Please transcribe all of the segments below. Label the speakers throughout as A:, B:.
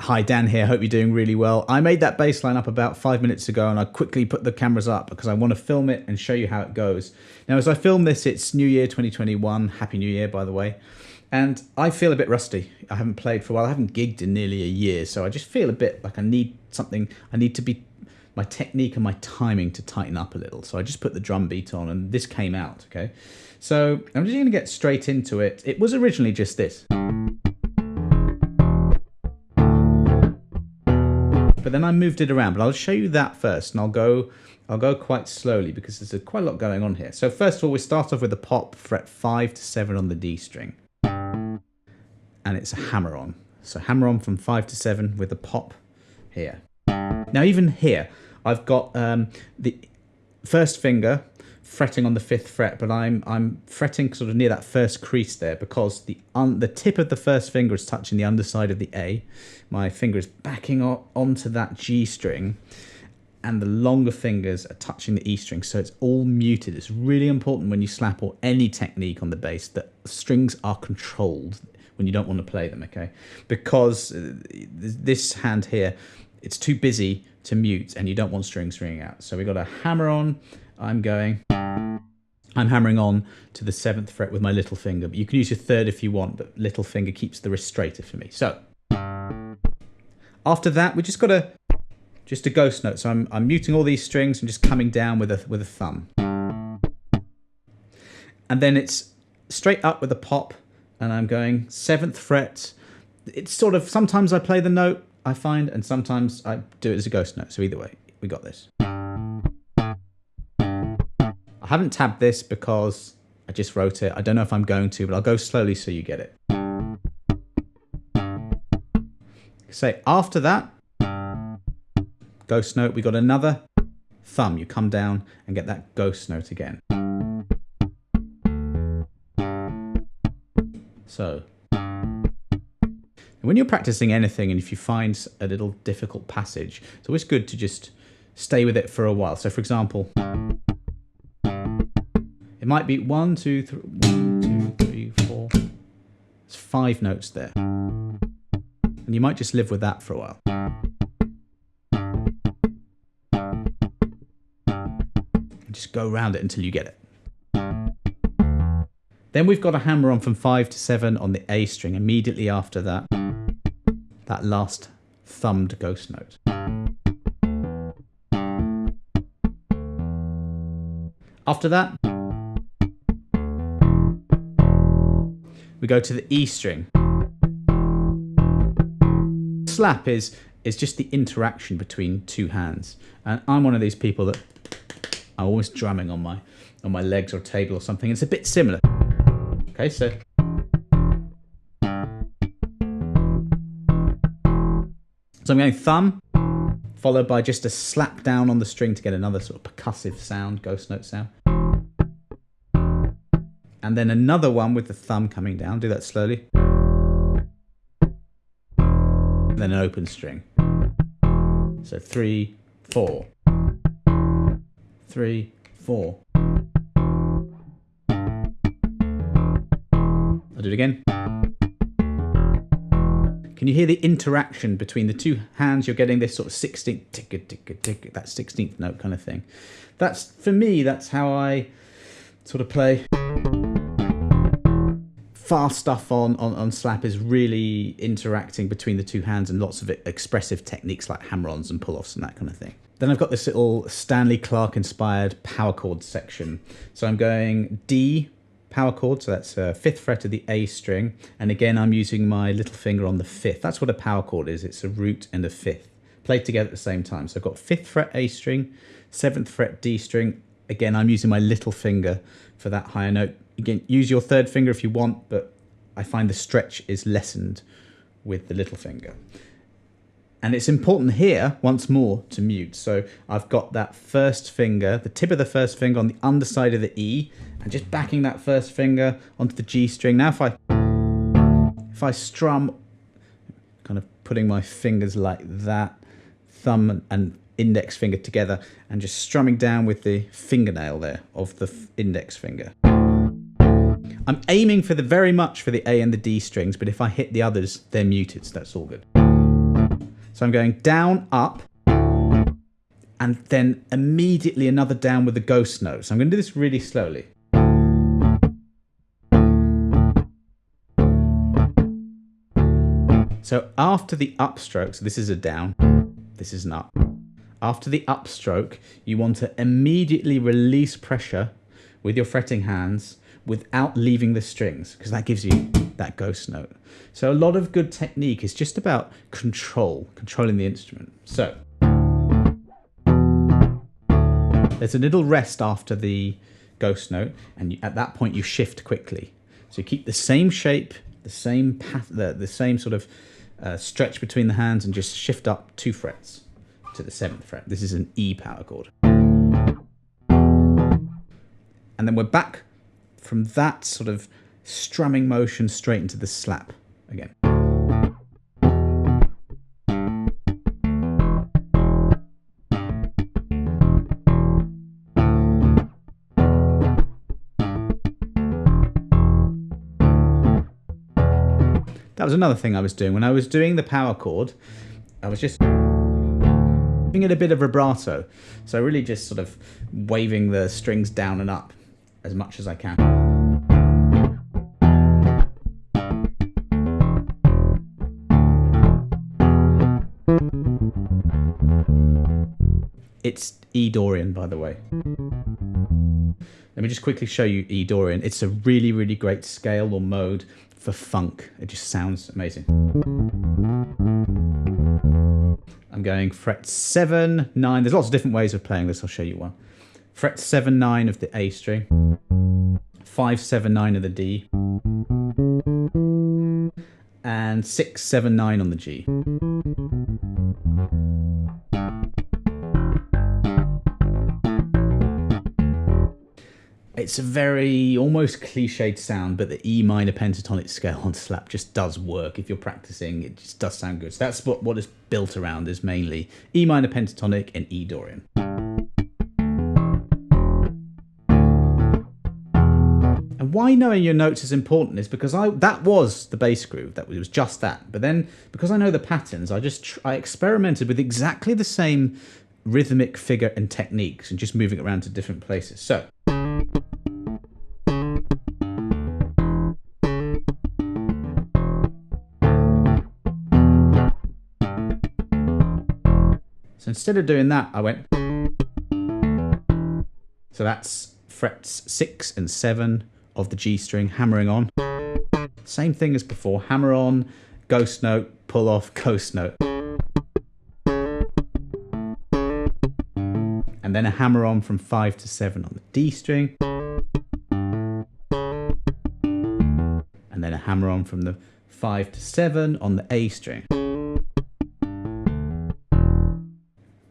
A: Hi, Dan here. Hope you're doing really well. I made that bass line up about 5 minutes ago and I quickly put the cameras up because I want to film it and show you how it goes. Now, as I film this, it's New Year 2021. Happy New Year, by the way. And I feel a bit rusty. I haven't played for a while. I haven't gigged in nearly a year. So I just feel a bit like I need something. I need to be, my technique and my timing to tighten up a little. So I just put the drum beat on and this came out, okay? So I'm just going to get straight into it. It was originally just this. But then I moved it around, but I'll show you that first, and I'll go quite slowly because there's quite a lot going on here. So first of all, we start off with the pop, fret 5 to 7 on the D string, and it's a hammer on. So hammer on from 5 to 7 with the pop here. Now even here, I've got the first finger fretting on the 5th fret, but I'm fretting sort of near that first crease there because the tip of the first finger is touching the underside of the A. My finger is backing onto that G string, and the longer fingers are touching the E string, so it's all muted. It's really important when you slap or any technique on the bass that strings are controlled when you don't want to play them, okay? Because this hand here, it's too busy to mute, and you don't want strings ringing out. So we got a hammer on. I'm hammering on to the 7th fret with my little finger, but you can use your 3rd if you want, but little finger keeps the wrist straighter for me. So after that, we just got a ghost note. So I'm muting all these strings and just coming down with a thumb. And then it's straight up with a pop, and I'm going 7th fret. It's sort of, sometimes I play the note, I find, and sometimes I do it as a ghost note. So either way, we got this. I haven't tabbed this because I just wrote it. I don't know if I'm going to, but I'll go slowly so you get it. Say after that, ghost note, we got another thumb. You come down and get that ghost note again. So when you're practicing anything, and if you find a little difficult passage, it's always good to just stay with it for a while. So for example, it might be 1, 2, 3, 1, 2, 3, 4. There's 5 notes there. And you might just live with that for a while. And just go around it until you get it. Then we've got a hammer on from 5 to 7 on the A string immediately after that. That last thumbed ghost note. After that, we go to the E string. Slap is just the interaction between two hands, and I'm one of these people that I'm always drumming on my legs or table or something. It's a bit similar. Okay, so I'm going thumb followed by just a slap down on the string to get another sort of percussive sound, ghost note sound. And then another one with the thumb coming down. Do that slowly. And then an open string. So 3, 4. 3, 4. I'll do it again. Can you hear the interaction between the two hands? You're getting this sort of 16th, tick, tick, tick, that 16th note kind of thing. That's, for me, that's how I sort of play. Fast stuff on slap is really interacting between the two hands, and lots of expressive techniques like hammer-ons and pull-offs and that kind of thing. Then I've got this little Stanley Clarke-inspired power chord section. So I'm going D power chord, so that's 5th fret of the A string, and again I'm using my little finger on the 5th. That's what a power chord is. It's a root and a 5th played together at the same time. So I've got 5th fret A string, 7th fret D string. Again, I'm using my little finger for that higher note. Again, use your 3rd finger if you want, but I find the stretch is lessened with the little finger. And it's important here, once more, to mute. So I've got that first finger, the tip of the first finger on the underside of the E, and just backing that first finger onto the G string. Now if I strum, kind of putting my fingers like that, thumb and index finger together, and just strumming down with the fingernail there of the index finger. I'm aiming for very much for the A and the D strings, but if I hit the others, they're muted, so that's all good. So I'm going down, up, and then immediately another down with the ghost note. So I'm going to do this really slowly. So after the upstroke, so this is a down, this is an up. After the upstroke, you want to immediately release pressure with your fretting hands without leaving the strings, because that gives you that ghost note. So a lot of good technique is just about controlling the instrument. So there's a little rest after the ghost note, and at that point you shift quickly. So you keep the same shape, the same path, the same sort of stretch between the hands, and just shift up 2 frets to the 7th fret. This is an E power chord. And then we're back from that sort of strumming motion straight into the slap again. That was another thing I was doing. When I was doing the power chord, I was just giving it a bit of vibrato. So really just sort of waving the strings down and up as much as I can. It's E Dorian, by the way. Let me just quickly show you E Dorian. It's a really, really great scale or mode for funk. It just sounds amazing. I'm going fret 7, 9. There's lots of different ways of playing this. I'll show you one. Fret 7, 9 of the A string. 5, 7, 9 of the D. And 6, 7, 9 on the G. It's a very almost cliched sound, but the E minor pentatonic scale on slap just does work. If you're practicing, it just does sound good. So that's what it's built around, is mainly E minor pentatonic and E Dorian. And why knowing your notes is important is because that was the bass groove. That was just that. But then because I know the patterns, I experimented with exactly the same rhythmic figure and techniques and just moving it around to different places. So instead of doing that, I went. So that's frets 6 and 7 of the G string, hammering on. Same thing as before, hammer on, ghost note, pull off, ghost note. And then a hammer on from 5 to 7 on the D string. And then a hammer on from the 5 to 7 on the A string.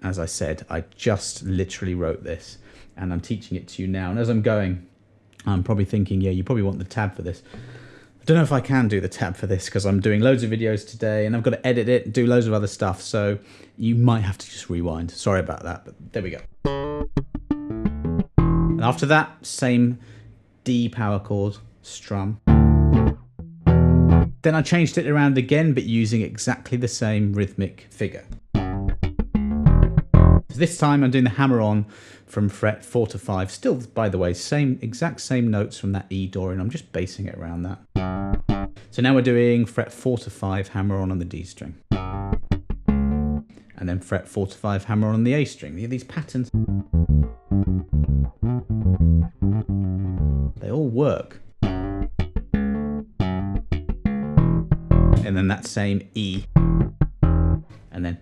A: As I said, I just literally wrote this and I'm teaching it to you now. And as I'm going, I'm probably thinking, yeah, you probably want the tab for this. I don't know if I can do the tab for this because I'm doing loads of videos today and I've got to edit it and do loads of other stuff. So you might have to just rewind. Sorry about that, but there we go. And after that, same D power chord, strum. Then I changed it around again, but using exactly the same rhythmic figure. This time I'm doing the hammer on from fret 4 to 5. Still, by the way, exact same notes from that E Dorian. I'm just basing it around that. So now we're doing fret 4 to 5, hammer on the D string. And then fret 4 to 5, hammer on the A string. These patterns, they all work. And then that same E. And then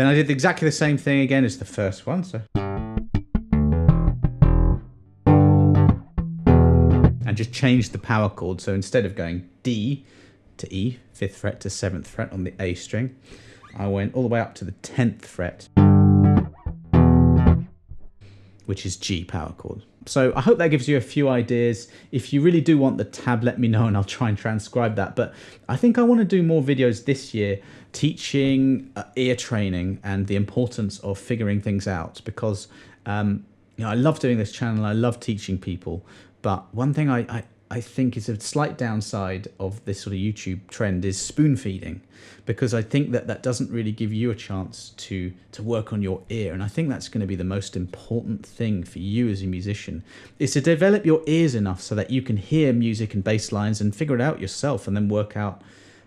A: I did exactly the same thing again as the first one. So, and just changed the power chord. So instead of going D to E, 5th fret to 7th fret on the A string, I went all the way up to the 10th fret, which is G power chord. So I hope that gives you a few ideas. If you really do want the tab, let me know and I'll try and transcribe that. But I think I want to do more videos this year teaching ear training and the importance of figuring things out, because I love doing this channel. I love teaching people, But one thing I think is a slight downside of this sort of YouTube trend is spoon feeding, because I think that doesn't really give you a chance to work on your ear. And I think that's going to be the most important thing for you as a musician, is to develop your ears enough so that you can hear music and bass lines and figure it out yourself, and then work out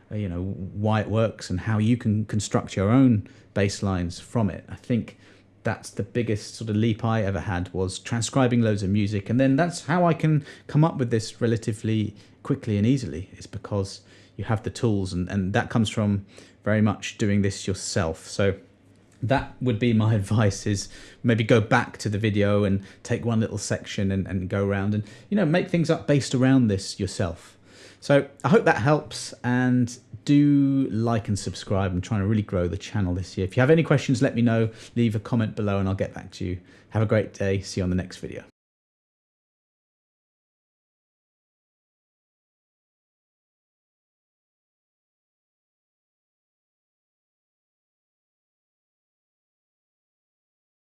A: why it works and how you can construct your own bass lines from it. I think that's the biggest sort of leap I ever had, was transcribing loads of music, and then that's how I can come up with this relatively quickly and easily, is because you have the tools, and that comes from very much doing this yourself. So that would be my advice, is maybe go back to the video and take one little section and go around and make things up based around this yourself. So I hope that helps, and do like and subscribe. I'm trying to really grow the channel this year. If you have any questions, let me know. Leave a comment below and I'll get back to you. Have a great day. See you on the next video.